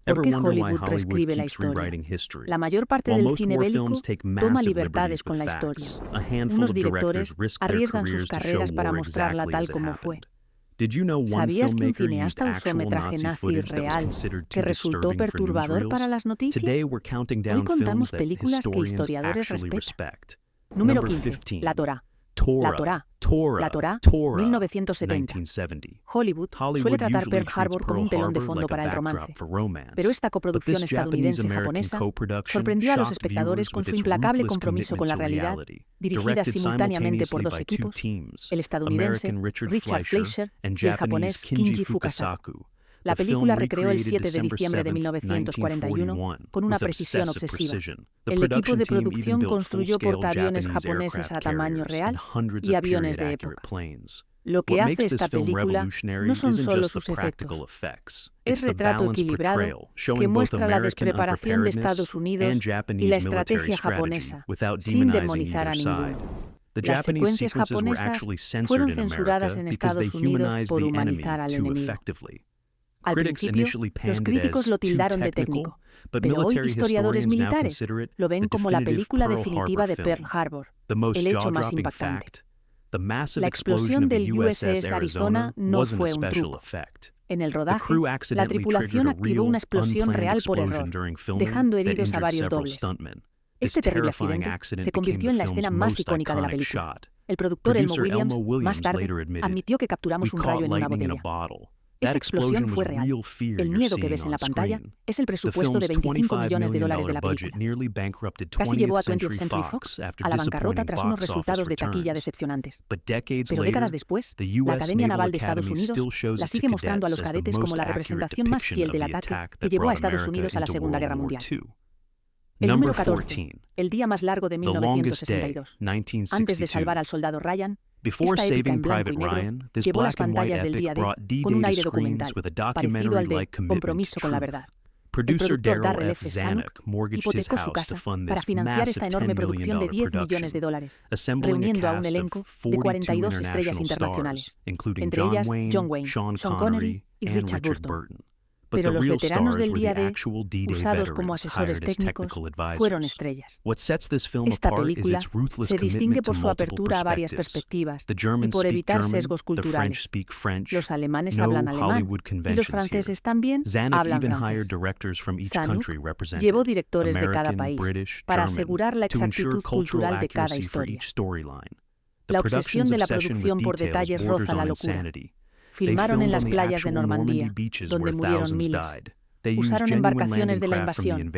¿Por Ever qué wonder why Hollywood Hollywood reescribe la keeps historia? rewriting history? La mayor parte While del most cine war bélico films take toma massive libertades liberties con with la facts, historia. a handful Unos of directores directors risk their arriesgan sus careers to show carreras para war mostrarla exactly tal as it como fue. happened. Did you know one ¿Sabías que un filmmaker used cineasta usó actual metraje Nazi nazi footage that was real considered que too resultó disturbing for perturbador para newsreels? las noticias? Today we're counting Hoy down films contamos that películas que historians historiadores actually respetan. respect. Número Number 15. 15. La Torá. La Torá. La Torá, 1970. Hollywood suele tratar Pearl Harbor como un telón de fondo para el romance, pero esta coproducción estadounidense-japonesa sorprendió a los espectadores con su implacable compromiso con la realidad, dirigida simultáneamente por dos equipos, el estadounidense Richard Fleischer y el japonés Kinji Fukasaku. La película recreó el 7 de diciembre de 1941 con una precisión obsesiva. El equipo de producción construyó portaaviones japoneses a tamaño real y aviones de época. Lo que hace esta película no son solo sus efectos, es retrato equilibrado que muestra la despreparación de Estados Unidos y la estrategia japonesa, sin demonizar a ninguno. Las secuencias japonesas fueron censuradas en Estados Unidos por humanizar al enemigo. Al principio, los críticos lo tildaron de técnico, pero hoy historiadores militares lo ven como la película definitiva de Pearl Harbor, el hecho más impactante. La explosión del USS Arizona no fue un truco. En el rodaje, la tripulación activó una explosión real por error, dejando heridos a varios dobles. Este terrible accidente se convirtió en la escena más icónica de la película. El productor Elmo Williams, más tarde, admitió que capturamos un rayo en una botella. Esa explosión fue real. El miedo que ves en la pantalla es el presupuesto de $25 millones de la película. Casi llevó a 20th Century Fox a la bancarrota tras unos resultados de taquilla decepcionantes. Pero décadas después, la Academia Naval de Estados Unidos la sigue mostrando a los cadetes como la representación más fiel del ataque que llevó a Estados Unidos a la Segunda Guerra Mundial. El número 14, el día más largo de 1962. Antes de salvar al soldado Ryan, esta épica en blanco y negro llevó las pantallas del día D con un aire documental, parecido al de Compromiso con la Verdad. El productor Darrell F. Zanuck hipotecó su casa para financiar esta enorme producción de $10 millones, reuniendo a un elenco de 42 estrellas internacionales, entre ellas John Wayne, Sean Connery y Richard Burton. Pero los veteranos del día D, usados como asesores técnicos, fueron estrellas. Esta película se distingue por su apertura a varias perspectivas y por evitar sesgos culturales. Los alemanes hablan alemán y los franceses también hablan francés. Zanuck llevó directores de cada país para asegurar la exactitud cultural de cada historia. La obsesión de la producción por detalles roza la locura. Filmaron en las playas de Normandía, donde murieron miles. Usaron embarcaciones de la invasión.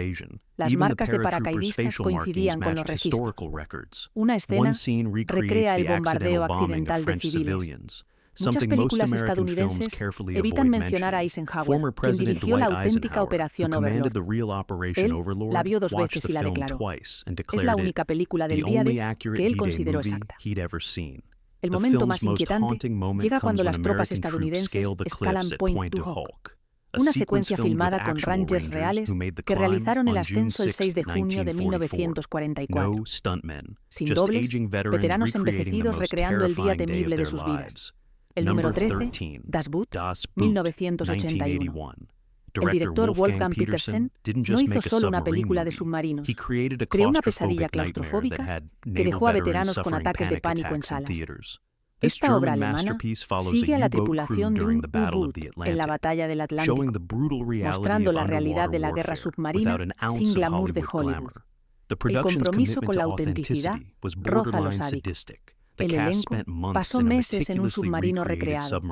Las marcas de paracaidistas coincidían con los registros. Una escena recrea el bombardeo accidental de civiles. Muchas películas estadounidenses evitan mencionar a Eisenhower, quien dirigió la auténtica Operación Overlord. Él la vio 2 veces y la declaró. Es la única película del día D que él consideró exacta. El momento más inquietante llega cuando las tropas estadounidenses escalan Point du Hoc, una secuencia filmada con rangers reales que realizaron el ascenso el 6 de junio de 1944. Sin dobles, veteranos envejecidos recreando el día temible de sus vidas. El número 13, Das Boot, 1981. El director Wolfgang Petersen no hizo solo una película de submarinos, creó una pesadilla claustrofóbica que dejó a veteranos con ataques de pánico en salas. Esta obra alemana sigue a la tripulación de un U-Boot en la batalla del Atlántico, mostrando la realidad de la guerra submarina sin glamour de Hollywood. El compromiso con la autenticidad roza lo sádico. El elenco pasó meses en un submarino recreado,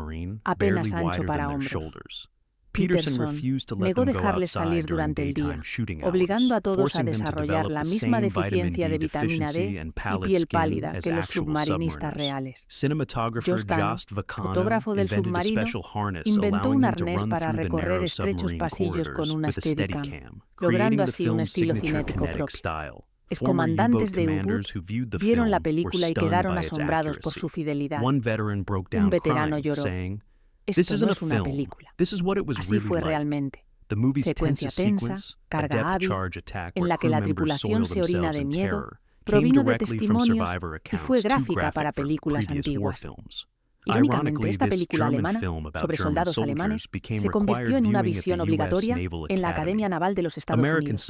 apenas ancho para hombros. Peterson negó dejarles salir durante el día, obligando a todos a desarrollar la misma deficiencia de vitamina D y piel pálida que los submarinistas reales. Jost, fotógrafo del submarino, inventó un arnés para recorrer estrechos pasillos con una Steadicam, logrando así un estilo cinético propio. Excomandantes de U-Boot vieron la película y quedaron asombrados por su fidelidad. Un veterano lloró. Esto no es una película. Así fue realmente. Secuencia tensa, carga hábil, en la que la tripulación se orina de miedo, provino de testimonios y fue gráfica para películas antiguas. Irónicamente, esta película alemana sobre soldados alemanes se convirtió en una visión obligatoria en la Academia Naval de los Estados Unidos.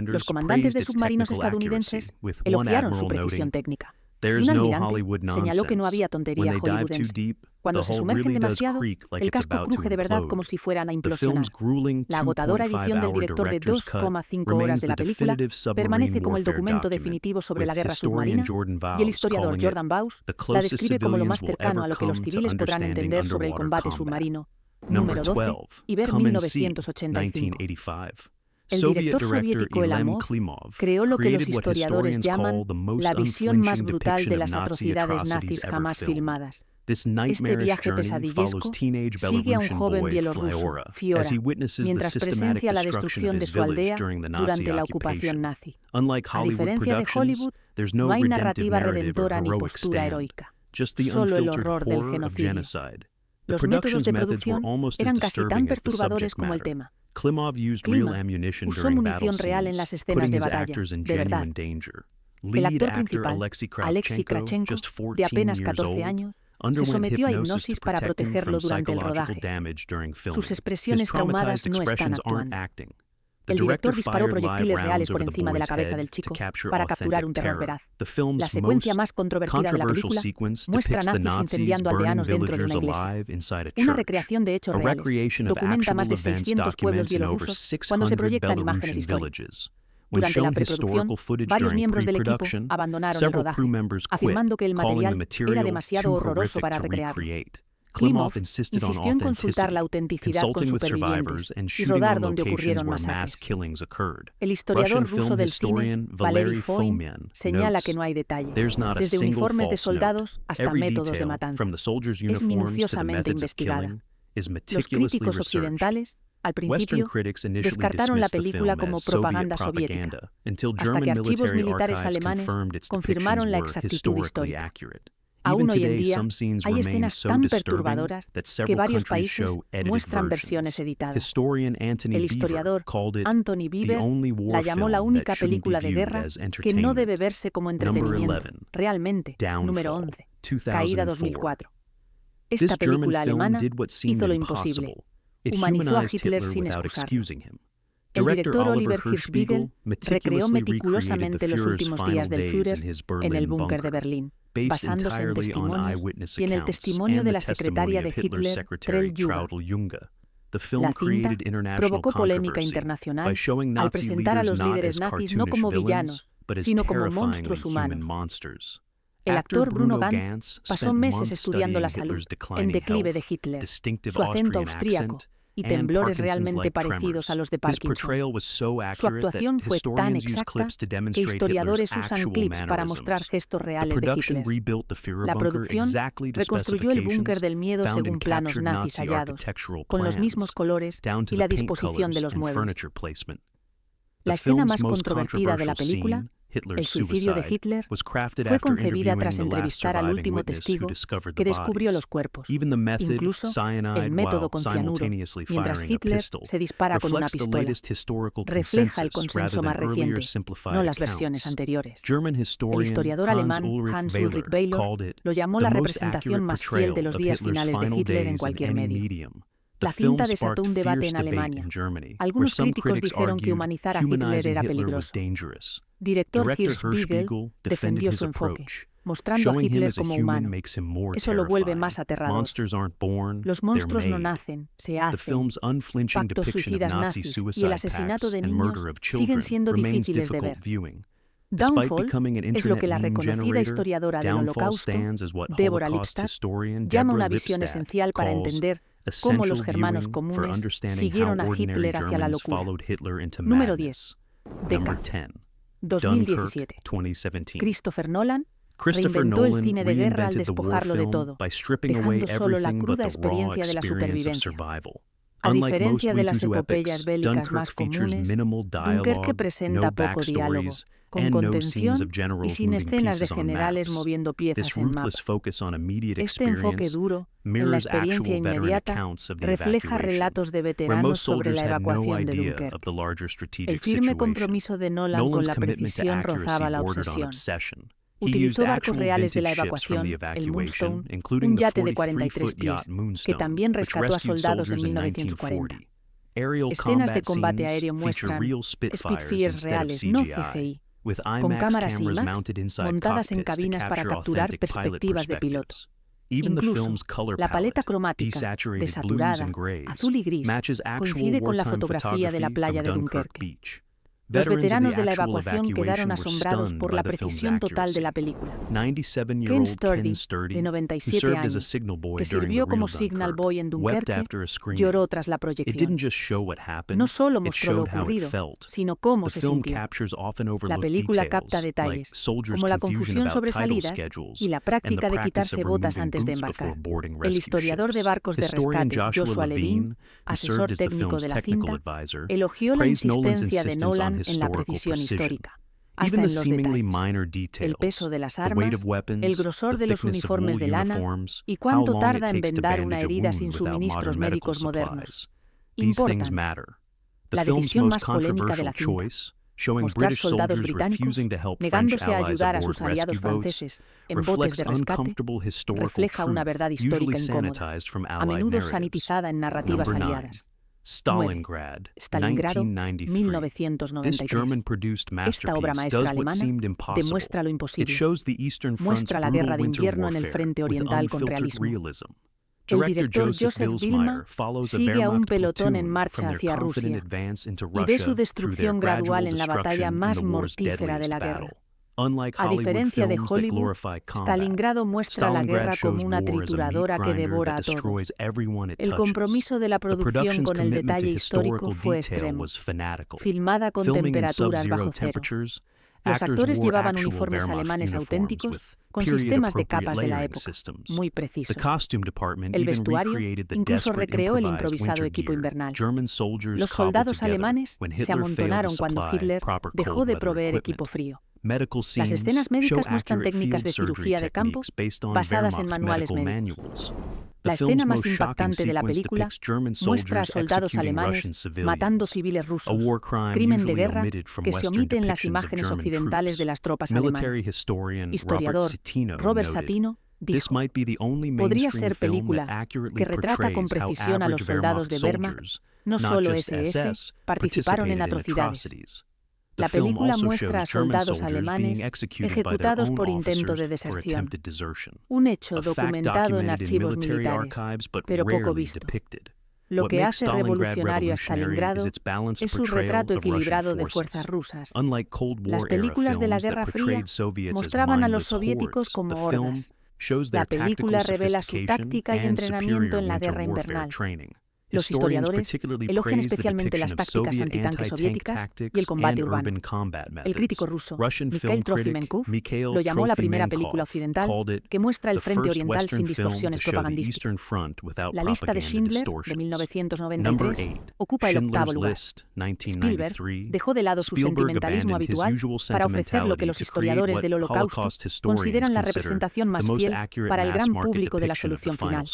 Los comandantes de submarinos estadounidenses elogiaron su precisión técnica. Y un almirante señaló que no había tontería hollywoodense. Cuando se sumergen demasiado, el casco cruje de verdad como si fueran a implosionar. La agotadora edición del director de 2,5 horas de la película permanece como el documento definitivo sobre la guerra submarina, y el historiador Jordan Bowes la describe como lo más cercano a lo que los civiles podrán entender sobre el combate submarino. Número 12, Iber 1985. El director soviético Elamov creó lo que los historiadores llaman la visión más brutal de las atrocidades nazis jamás filmadas. Este viaje pesadillesco sigue a un joven bielorruso, Fiora, mientras presencia la destrucción de su aldea durante la ocupación nazi. A diferencia de Hollywood, no hay narrativa redentora ni postura heroica, solo el horror del genocidio. Los métodos de producción eran casi tan perturbadores como el tema. Klimov usó munición real en las escenas de batalla, de verdad. El actor principal, Alexei Kravchenko, de apenas 14 años, se sometió a hipnosis para protegerlo durante el rodaje. Sus expresiones traumadas no están actuando. El director disparó proyectiles reales por encima de la cabeza del chico para capturar un terror veraz. La secuencia más controvertida de la película muestra nazis incendiando aldeanos dentro de una iglesia. Una recreación de hechos reales documenta más de 600 pueblos bielorrusos cuando se proyectan imágenes históricas. Durante la preproducción, varios miembros del equipo abandonaron el rodaje, afirmando que el material era demasiado horroroso para recrearlo. Klimov insistió en consultar la autenticidad con supervivientes y rodar donde ocurrieron masacres. El historiador ruso del cine, Valery Fomin, señala que no hay detalle, desde uniformes de soldados hasta métodos de matanza. Es minuciosamente investigada. Los críticos occidentales, al principio, descartaron la película como propaganda soviética, hasta que archivos militares alemanes confirmaron la exactitud histórica. Aún hoy en día, hay escenas tan perturbadoras que varios países muestran versiones editadas. El historiador Anthony Beeber la llamó la única película de guerra que no debe verse como entretenimiento. Realmente, número 11, Caída 2004. Esta película alemana hizo lo imposible. Humanizó a Hitler sin excusarlo. El director Oliver Hirschbiegel recreó meticulosamente los últimos días del Führer en el búnker de Berlín, basándose en testimonios y en el testimonio de la secretaria de Hitler, Trell Junge. La cinta provocó polémica internacional al presentar a los líderes nazis no como villanos, sino como monstruos humanos. El actor Bruno Ganz pasó meses estudiando la salud en declive de Hitler, su acento austríaco y temblores realmente parecidos a los de Parkinson. Su actuación fue tan exacta que historiadores usan clips para mostrar gestos reales de Hitler. La producción reconstruyó el búnker del miedo según planos nazis hallados, con los mismos colores y la disposición de los muebles. La escena más controvertida de la película, el suicidio de Hitler, fue concebida tras entrevistar al último testigo que descubrió los cuerpos, incluso el método con cianuro, mientras Hitler se dispara con una pistola. Refleja el consenso más reciente, no las versiones anteriores. El historiador alemán Hans-Ulrich Beilor lo llamó la representación más fiel de los días finales de Hitler en cualquier medio. La cinta desató un debate en Alemania. Algunos críticos dijeron que humanizar a Hitler era peligroso. Director Hirschbiegel defendió su enfoque, mostrando a Hitler como humano. Eso lo vuelve más aterrador. Los monstruos no nacen, se hacen. Pactos suicidas nazis y el asesinato de niños siguen siendo difíciles de ver. Downfall es lo que la reconocida historiadora del Holocausto, Deborah Lipstadt, llama una visión esencial para entender cómo los germanos comunes siguieron a Hitler hacia la locura. Número 10. Decca. 2017. Christopher Nolan reinventó el cine de guerra al despojarlo de todo, dejando solo la cruda experiencia de la supervivencia. A diferencia de las epopeyas bélicas más comunes, Dunkerque presenta poco diálogo, con contención y sin escenas de generales moviendo piezas en mapa. Este enfoque duro, en la experiencia inmediata, refleja relatos de veteranos sobre la evacuación de Dunkerque. El firme compromiso de Nolan con la precisión rozaba la obsesión. Utilizó barcos reales de la evacuación, el Moonstone, un yate de 43 pies, que también rescató a soldados en 1940. Escenas de combate aéreo muestran Spitfires reales, no CGI, con cámaras IMAX montadas en cabinas para capturar perspectivas de piloto. Incluso, la paleta cromática, desaturada, azul y gris, coincide con la fotografía de la playa de Dunkerque. Los veteranos de la evacuación quedaron asombrados por la precisión total de la película. Ken Sturdy, de 97 años, que sirvió como signal boy en Dunkerque, lloró tras la proyección. No solo mostró lo ocurrido, sino cómo se sintió. La película capta detalles, como la confusión sobre salidas y la práctica de quitarse botas antes de embarcar. El historiador de barcos de rescate, Joshua Levine, asesor técnico de la cinta, elogió la insistencia de Nolan en la precisión histórica, hasta en los detalles, el peso de las armas, el grosor de los uniformes de lana y cuánto tarda en vendar una herida sin suministros médicos modernos. Importan. La decisión más polémica de la cinta, mostrar soldados británicos negándose a ayudar a sus aliados franceses en botes de rescate, refleja una verdad histórica incómoda, a menudo sanitizada en narrativas aliadas. Stalingrado, 1993. Esta obra maestra alemana demuestra lo imposible. Muestra la guerra de invierno en el frente oriental con realismo. El director Joseph Wilma sigue a un pelotón en marcha hacia Rusia y ve su destrucción gradual en la batalla más mortífera de la guerra. A diferencia de Hollywood, Stalingrado muestra la guerra como una trituradora que devora a todos. El compromiso de la producción con el detalle histórico fue extremo, filmada con temperaturas bajo cero. Los actores llevaban uniformes alemanes auténticos, con sistemas de capas de la época, muy precisos. El vestuario incluso recreó el improvisado equipo invernal. Los soldados alemanes se amontonaron cuando Hitler dejó de proveer equipo frío. Las escenas médicas muestran técnicas de cirugía de campo basadas en manuales médicos. La escena más impactante de la película muestra a soldados alemanes matando civiles rusos, crimen de guerra que se omite en las imágenes occidentales de las tropas alemanas. Historiador Robert Satino dijo: podría ser película que retrata con precisión a los soldados de Wehrmacht, no solo SS, participaron en atrocidades. La película muestra a soldados alemanes ejecutados por intento de deserción, un hecho documentado en archivos militares, pero poco visto. Lo que hace revolucionario a Stalingrado es su retrato equilibrado de fuerzas rusas. Las películas de la Guerra Fría mostraban a los soviéticos como hordas. La película revela su táctica y entrenamiento en la guerra invernal. Los historiadores elogian especialmente las tácticas antitanque soviéticas y el combate urbano. El crítico ruso Mikhail Trofimenkov lo llamó la primera película occidental que muestra el frente oriental sin distorsiones propagandísticas. La lista de Schindler, de 1993, ocupa el octavo lugar. Spielberg dejó de lado su sentimentalismo habitual para ofrecer lo que los historiadores del Holocausto consideran la representación más fiel para el gran público de la solución final,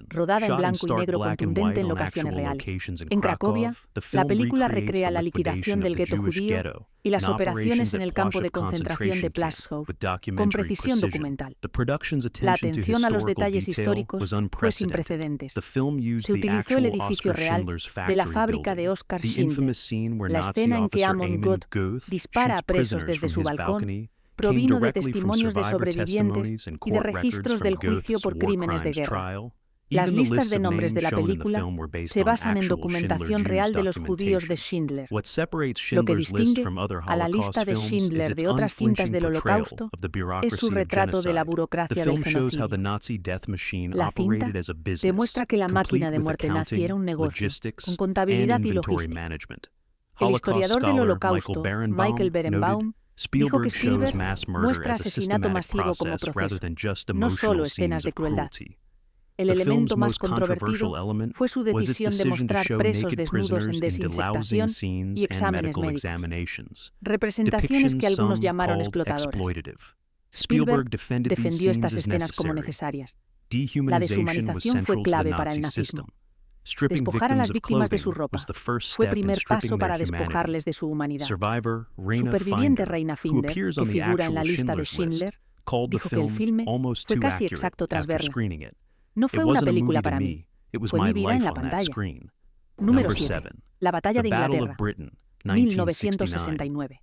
rodada en blanco y negro contundente en locaciones reales. En Cracovia, la película recrea la liquidación del gueto judío y las operaciones en el campo de concentración de Plaszow, con precisión documental. La atención a los detalles históricos fue sin precedentes. Se utilizó el edificio real de la fábrica de Oskar Schindler. La escena en que Amon Goth dispara a presos desde su balcón provino de testimonios de sobrevivientes y de registros del juicio por crímenes de guerra. Las listas de nombres de la película se basan en documentación real de los judíos de Schindler. Lo que distingue a la lista de Schindler de otras cintas del Holocausto es su retrato de la burocracia del genocidio. La cinta demuestra que la máquina de muerte nazi era un negocio, con contabilidad y logística. El historiador del Holocausto, Michael Berenbaum, dijo que Spielberg muestra asesinato masivo como proceso, no solo escenas de crueldad. El elemento más controvertido fue su decisión de mostrar presos desnudos en desinfectación y exámenes médicos, representaciones que algunos llamaron explotadoras. Spielberg defendió estas escenas como necesarias. La deshumanización fue clave para el nazismo. Despojar a las víctimas de su ropa fue primer paso para despojarles de su humanidad. Superviviente Reina Finder, que figura en la lista de Schindler, dijo que el filme fue casi exacto tras verla. No fue una película para mí, fue mi vida en la pantalla. Número 7. La batalla de Inglaterra, 1969.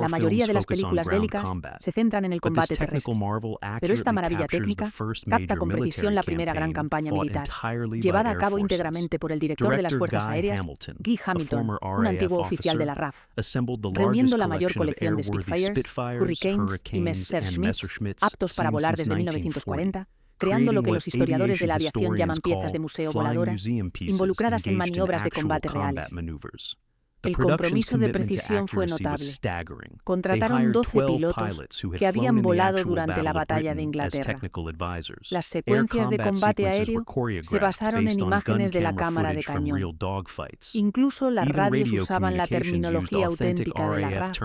La mayoría de las películas bélicas se centran en el combate terrestre, pero esta maravilla técnica capta con precisión la primera gran campaña militar, llevada a cabo íntegramente por el director de las Fuerzas Aéreas, Guy Hamilton, un antiguo oficial de la RAF, reuniendo la mayor colección de Spitfires, Hurricanes y Messerschmitts aptos para volar desde 1940, creando lo que los historiadores de la aviación llaman piezas de museo voladoras, involucradas en maniobras de combate reales. El compromiso de precisión fue notable. Contrataron 12 pilotos que habían volado durante la batalla de Inglaterra. Las secuencias de combate aéreo se basaron en imágenes de la cámara de cañón. Incluso las radios usaban la terminología auténtica de la RAF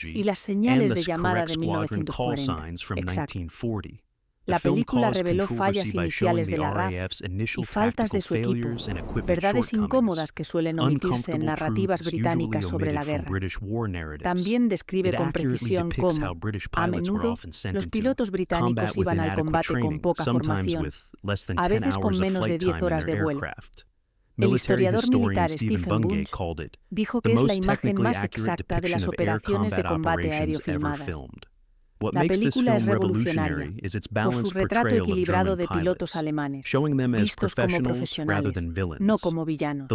y las señales de llamada de 1940. Exacto. La película reveló fallas iniciales de la RAF y faltas de su equipo, verdades incómodas que suelen omitirse en narrativas británicas sobre la guerra. También describe con precisión cómo, a menudo, los pilotos británicos iban al combate con poca formación, a veces con menos de 10 horas de vuelo. El historiador militar Stephen Bunch dijo que es la imagen más exacta de las operaciones de combate aéreo filmadas. La película es revolucionaria por su retrato equilibrado de pilotos alemanes, vistos como profesionales, no como villanos.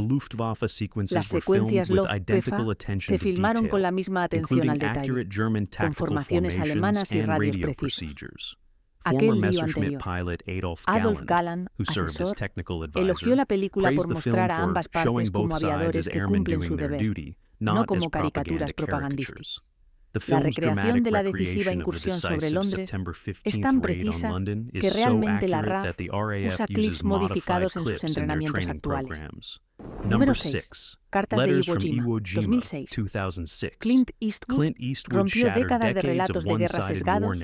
Las secuencias Luftwaffe se filmaron con la misma atención al detalle, con formaciones alemanas y radios precisos. Aquel lío anterior, Adolf Galland, asesor, elogió la película por mostrar a ambas partes como aviadores que cumplen su deber, no como caricaturas propagandísticas. La recreación de la decisiva incursión sobre Londres es tan precisa que realmente la RAF usa clips modificados en sus entrenamientos actuales. Número 6. Cartas de Iwo Jima, 2006. Clint Eastwood rompió décadas de relatos de guerra sesgados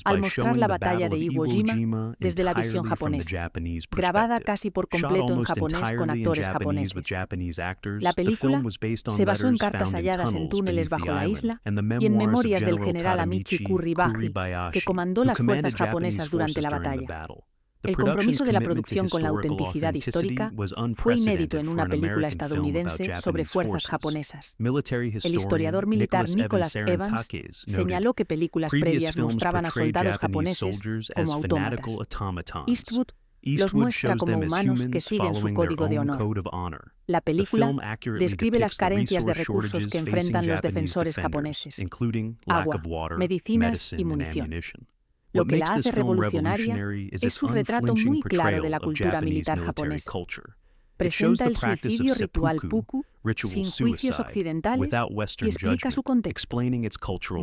al mostrar la batalla de Iwo Jima desde la visión japonesa, grabada casi por completo en japonés con actores japoneses. La película se basó en cartas halladas en túneles bajo la isla y en memorias del general Amici Kuribayashi, que comandó las fuerzas japonesas durante la batalla. El compromiso de la producción con la autenticidad histórica fue inédito en una película estadounidense sobre fuerzas japonesas. El historiador militar Nicholas Evans señaló que películas previas mostraban a soldados japoneses como autómatas. Eastwood los muestra como humanos que siguen su código de honor. La película describe las carencias de recursos que enfrentan los defensores japoneses: agua, medicinas y munición. Lo que la hace revolucionaria es su retrato muy claro de la cultura militar japonesa. Presenta el suicidio ritual seppuku sin juicios occidentales y explica su contexto.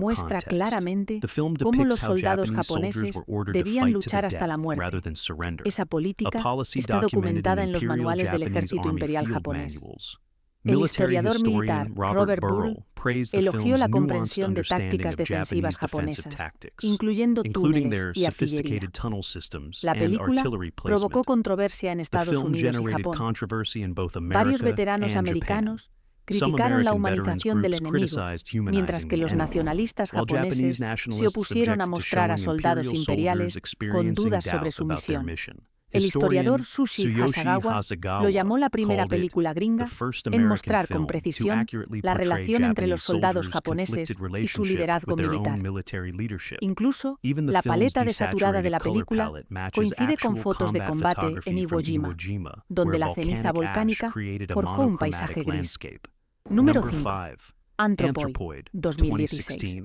Muestra claramente cómo los soldados japoneses debían luchar hasta la muerte. Esa política está documentada en los manuales del ejército imperial japonés. El historiador militar Robert Burl elogió la comprensión de tácticas defensivas japonesas, incluyendo túneles y artillería. La película provocó controversia en Estados Unidos y Japón. Varios veteranos americanos criticaron la humanización del enemigo, mientras que los nacionalistas japoneses se opusieron a mostrar a soldados imperiales con dudas sobre su misión. El historiador Tsushi Hasagawa lo llamó la primera película gringa en mostrar con precisión la relación entre los soldados japoneses y su liderazgo militar. Incluso, la paleta desaturada de la película coincide con fotos de combate en Iwo Jima, donde la ceniza volcánica forjó un paisaje gris. Número 5. Anthropoid, 2016.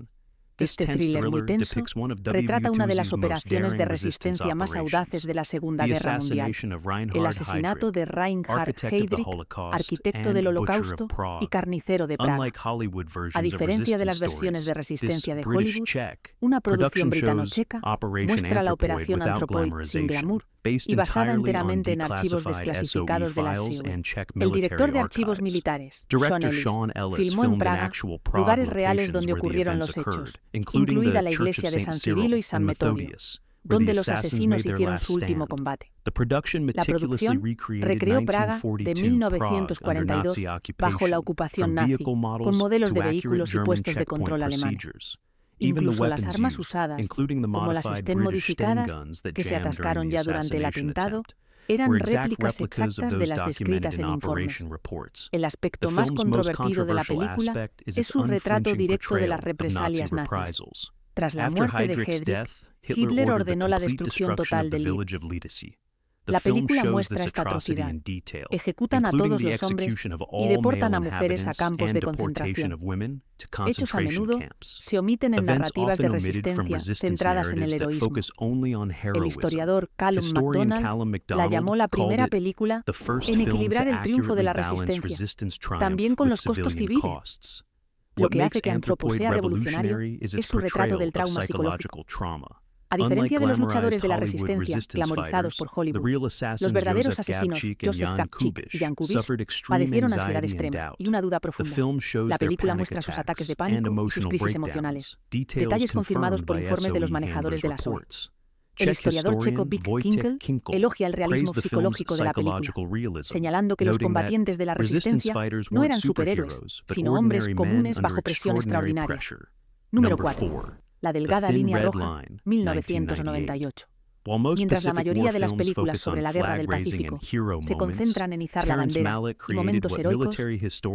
Este thriller muy tenso retrata una de las operaciones de resistencia más audaces de la Segunda Guerra Mundial: el asesinato de Reinhard Heydrich, arquitecto del Holocausto y carnicero de Praga. A diferencia de las versiones de resistencia de Hollywood, una producción britano-checa muestra la operación Anthropoid sin glamour y basada enteramente en archivos desclasificados de la SEAL. El director de archivos militares, Sean Ellis, filmó en Praga lugares reales donde ocurrieron los hechos, incluida la iglesia de San Cirilo y San Metodio, donde los asesinos hicieron su último combate. La producción recreó Praga de 1942 bajo la ocupación nazi, con modelos de vehículos y puestos de control alemanes. Incluso las armas usadas, como las Sten modificadas, que se atascaron ya durante el atentado, eran réplicas exactas de las descritas en informes. El aspecto más controvertido de la película es su retrato directo de las represalias nazis. Tras la muerte de Heydrich, Hitler ordenó la destrucción total de Lille. La película muestra esta atrocidad. Ejecutan a todos los hombres y deportan a mujeres a campos de concentración. Hechos a menudo se omiten en narrativas de resistencia centradas en el heroísmo. El historiador Callum MacDonald la llamó la primera película en equilibrar el triunfo de la resistencia, también con los costos civiles. Lo que hace que Anthropo sea revolucionario es su retrato del trauma psicológico. A diferencia de los luchadores de la resistencia, glamorizados por Hollywood, los verdaderos asesinos, Joseph Gabchik y Jan Kubish, padecieron ansiedad extrema y una duda profunda. La película muestra sus ataques de pánico y sus crisis emocionales, detalles confirmados por informes de los manejadores de la SOE. El historiador checo Vic Kinkel elogia el realismo psicológico de la película, señalando que los combatientes de la resistencia no eran superhéroes, sino hombres comunes bajo presión extraordinaria. Número 4. La delgada línea roja, 1998. Mientras la mayoría de las películas sobre la Guerra del Pacífico se concentran en izar la bandera y momentos heroicos,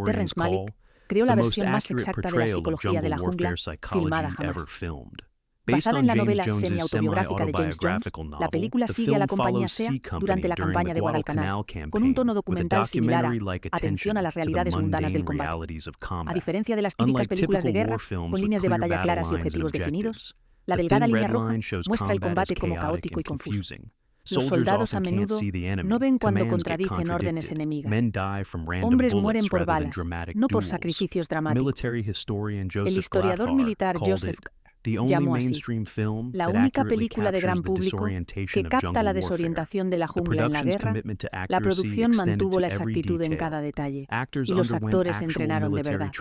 Terrence Malick creó la versión más exacta de la psicología de la jungla filmada jamás. Basada en la novela semi-autobiográfica de James Jones, la película sigue a la compañía SEA durante la campaña de Guadalcanal, con un tono documental similar a Atención a las realidades mundanas del combate. A diferencia de las típicas películas de guerra, con líneas de batalla claras y objetivos definidos, la delgada línea roja muestra el combate como caótico y confuso. Los soldados a menudo no ven cuando contradicen órdenes enemigas. Hombres mueren por balas, no por sacrificios dramáticos. El historiador militar Joseph llamó así la única película de gran público que capta la desorientación de la jungla en la guerra. La producción mantuvo la exactitud en cada detalle y los actores entrenaron de verdad.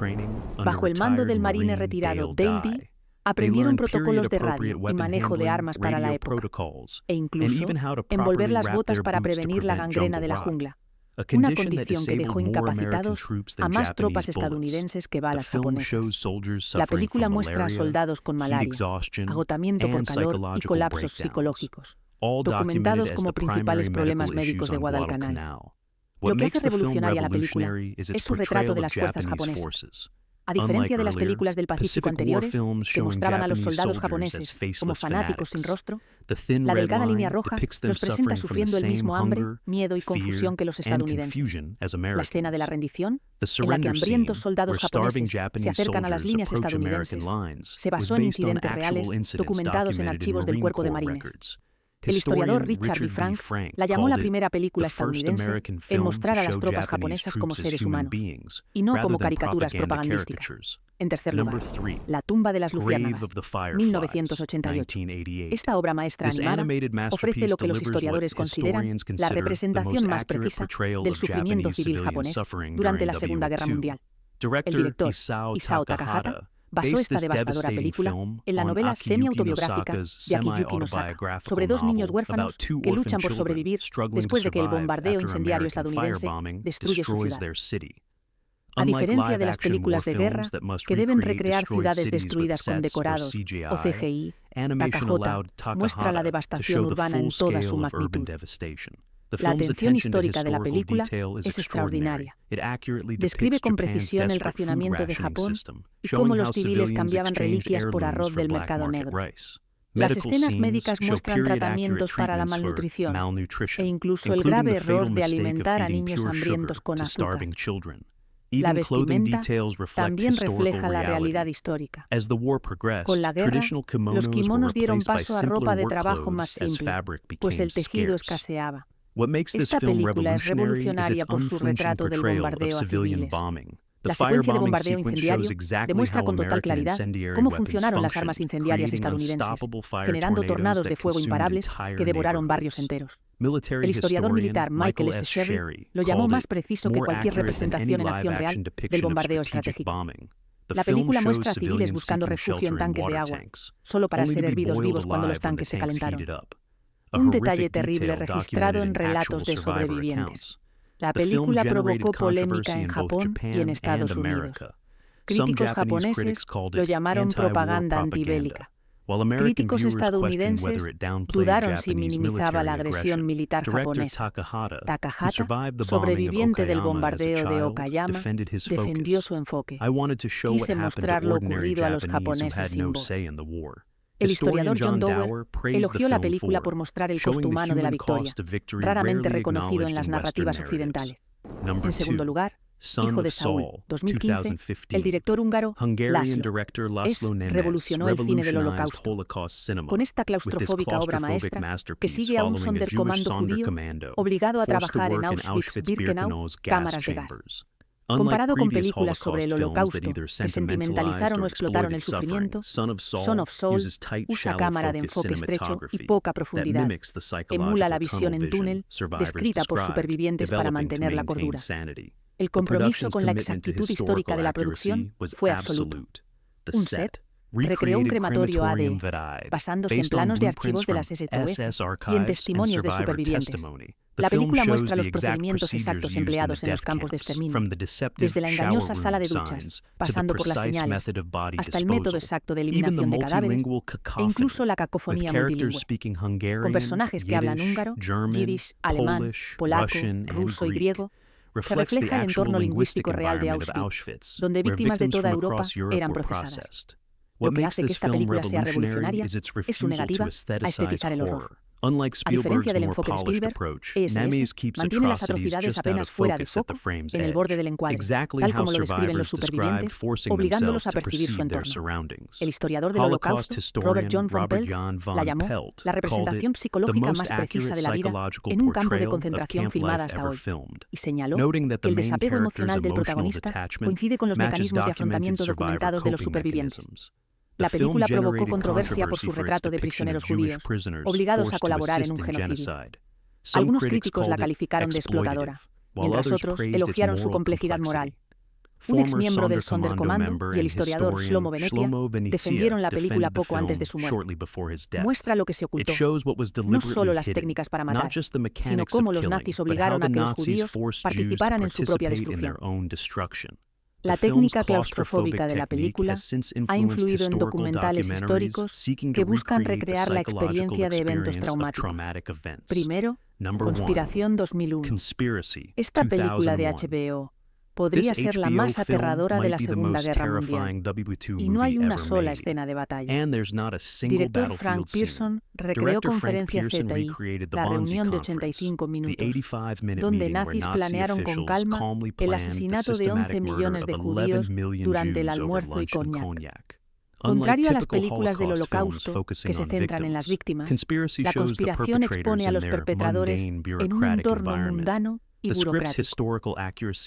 Bajo el mando del marine retirado Dale Dee, aprendieron protocolos de radio y manejo de armas para la época, e incluso envolver las botas para prevenir la gangrena de la jungla, una condición que dejó incapacitados a más tropas estadounidenses que balas japonesas. La película muestra a soldados con malaria, agotamiento por calor y colapsos psicológicos, documentados como principales problemas médicos de Guadalcanal. Lo que hace revolucionaria la película es su retrato de las fuerzas japonesas. A diferencia de las películas del Pacífico anteriores, que mostraban a los soldados japoneses como fanáticos sin rostro, la delgada línea roja los presenta sufriendo el mismo hambre, miedo y confusión que los estadounidenses. La escena de la rendición, en la que hambrientos soldados japoneses se acercan a las líneas estadounidenses, se basó en incidentes reales documentados en archivos del Cuerpo de Marines. El historiador Richard B. Frank la llamó la primera película estadounidense en mostrar a las tropas japonesas como seres humanos, y no como caricaturas propagandísticas. En tercer lugar, La tumba de las luciérnagas, 1988. Esta obra maestra animada ofrece lo que los historiadores consideran la representación más precisa del sufrimiento civil japonés durante la Segunda Guerra Mundial. El director Isao Takahata basó esta devastadora película en la novela semi-autobiográfica de Akiyuki Nosaka sobre dos niños huérfanos que luchan por sobrevivir después de que el bombardeo incendiario estadounidense destruye su ciudad. A diferencia de las películas de guerra que deben recrear ciudades destruidas con decorados o CGI, Takahata muestra la devastación urbana en toda su magnitud. La atención histórica de la película es extraordinaria. Describe con precisión el racionamiento de Japón y cómo los civiles cambiaban reliquias por arroz del mercado negro. Las escenas médicas muestran tratamientos para la malnutrición e incluso el grave error de alimentar a niños hambrientos con azúcar. La vestimenta también refleja la realidad histórica. Con la guerra, los kimonos dieron paso a ropa de trabajo más simple, pues el tejido escaseaba. Esta película es revolucionaria por su retrato del bombardeo a civiles. La secuencia de bombardeo incendiario demuestra con total claridad cómo funcionaron las armas incendiarias estadounidenses, generando tornados de fuego imparables que devoraron barrios enteros. El historiador militar Michael S. Sherry lo llamó más preciso que cualquier representación en acción real del bombardeo estratégico. La película muestra a civiles buscando refugio en tanques de agua, solo para ser hervidos vivos cuando los tanques se calentaron. Un detalle terrible registrado en relatos de sobrevivientes. La película provocó polémica en Japón y en Estados Unidos. Críticos japoneses lo llamaron propaganda antibélica. Críticos estadounidenses dudaron si minimizaba la agresión militar japonesa. Takahata, sobreviviente del bombardeo de Okayama, defendió su enfoque. Quise mostrar lo ocurrido a los japoneses sin voz. El historiador John Dower elogió la película por mostrar el costo humano de la victoria, raramente reconocido en las narrativas occidentales. En segundo lugar, Hijo de Saúl, 2015, el director húngaro László revolucionó el cine del Holocausto. Con esta claustrofóbica obra maestra, que sigue a un Sonderkommando judío obligado a trabajar en Auschwitz-Birkenau, cámaras de gas. Comparado con películas sobre el Holocausto que sentimentalizaron o explotaron el sufrimiento, Son of Saul usa cámara de enfoque estrecho y poca profundidad. Emula la visión en túnel, descrita por supervivientes para mantener la cordura. El compromiso con la exactitud histórica de la producción fue absoluto. Un set recreó un crematorio AD, basándose en planos de archivos de las STOF y en testimonios de supervivientes. La película muestra los procedimientos exactos empleados en los campos de exterminio, desde la engañosa sala de duchas, pasando por las señales, hasta el método exacto de eliminación de cadáveres, e incluso la cacofonía multilingüe, con personajes que hablan húngaro, yiddish, alemán, polaco, ruso y griego, que refleja el entorno lingüístico real de Auschwitz, donde víctimas de toda Europa eran procesadas. Lo que hace que esta película sea revolucionaria es su negativa a estetizar el horror. A diferencia del enfoque de Spielberg, ESS mantiene las atrocidades apenas fuera de foco, en el borde del encuadre, tal como lo describen los supervivientes, obligándolos a percibir su entorno. El historiador del Holocausto, Robert John von Pelt, la llamó la representación psicológica más precisa de la vida en un campo de concentración filmada hasta hoy, y señaló que el desapego emocional del protagonista coincide con los mecanismos de afrontamiento documentados de los supervivientes. La película provocó controversia por su retrato de prisioneros judíos, obligados a colaborar en un genocidio. Algunos críticos la calificaron de explotadora, mientras otros elogiaron su complejidad moral. Un exmiembro del Sonderkommando y el historiador Shlomo Benetia defendieron la película poco antes de su muerte. Muestra lo que se ocultó, no solo las técnicas para matar, sino cómo los nazis obligaron a que los judíos participaran en su propia destrucción. La técnica claustrofóbica de la película ha influido en documentales históricos que buscan recrear la experiencia de eventos traumáticos. Primero, Conspiración 2001. Esta película de HBO podría ser la más aterradora de la Segunda Guerra Mundial, y no hay una sola escena de batalla. Director Frank Pearson recreó Conferencia ZI, la reunión de 85 minutos, donde nazis planearon con calma el asesinato de 11 millones de judíos durante el almuerzo y coñac. Contrario a las películas del Holocausto, que se centran en las víctimas, la conspiración expone a los perpetradores en un entorno mundano y burocrático.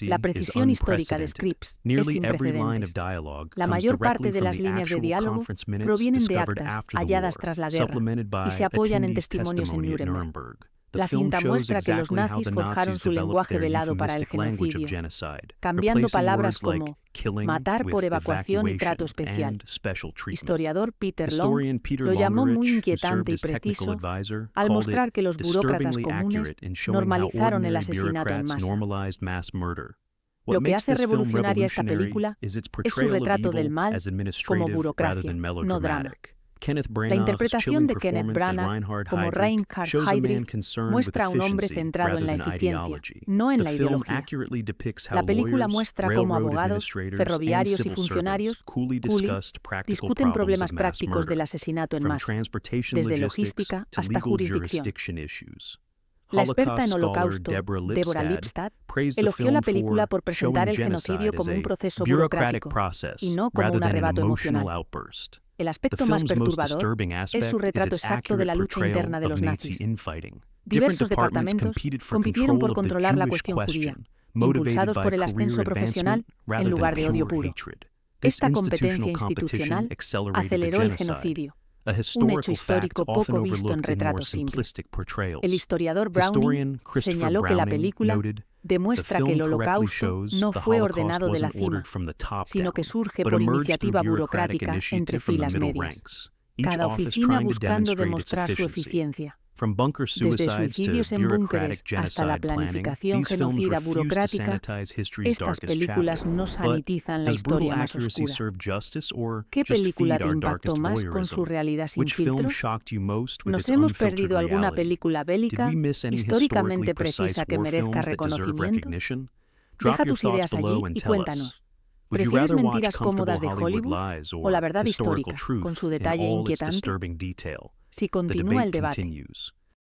La precisión histórica de Scripps es sin precedentes. La mayor parte de las líneas de diálogo provienen de actas halladas tras la guerra y se apoyan en testimonios en Nuremberg. La cinta muestra que los nazis forjaron su lenguaje velado para el genocidio, cambiando palabras como matar por evacuación y trato especial. Historiador Peter Long lo llamó muy inquietante y preciso al mostrar que los burócratas comunes normalizaron el asesinato en masa. Lo que hace revolucionaria esta película es su retrato del mal como burocracia, no drama. La interpretación de Kenneth Branagh como Reinhard Heydrich muestra a un hombre centrado en la eficiencia, no en la ideología. La película muestra cómo abogados, ferroviarios y funcionarios discuten problemas prácticos del asesinato en masa, desde logística hasta jurisdicción. La experta en Holocausto, Deborah Lipstadt, elogió la película por presentar el genocidio como un proceso burocrático y no como un arrebato emocional. El aspecto más perturbador es su retrato exacto de la lucha interna de los nazis. Diversos departamentos compitieron por controlar la cuestión judía, impulsados por el ascenso profesional en lugar de odio puro. Esta competencia institucional aceleró el genocidio, un hecho histórico poco visto en retratos simples. El historiador Browning señaló que la película demuestra que el Holocausto no fue ordenado de la cima, sino que surge por iniciativa burocrática entre filas medias, cada oficina buscando demostrar su eficiencia. From bunker Desde suicides to suicidios en búnkeres bureaucratic hasta la genocide planning, planificación these films genocida refuse to burocrática, sanitize history's estas darkest películas chapter. no But sanitizan la does brutal historia más accuracy oscura. serve justice or ¿Qué just película feed te our impactó darkest más con su voyeurism? realidad sin Which film filtros? shocked you most with ¿Nos its hemos unfiltered perdido alguna reality? película Did bélica we miss any históricamente historically precise precisa que war merezca films that deserve reconocimiento? recognition? Drop Deja your tus thoughts ideas allí below and y tell us. cuéntanos. Would you ¿Prefieres rather watch mentiras comfortable cómodas de Hollywood Hollywood lies o la or verdad historical histórica, con truth su in detalle all its inquietante? disturbing detail? Si The continúa el debate debate, continues.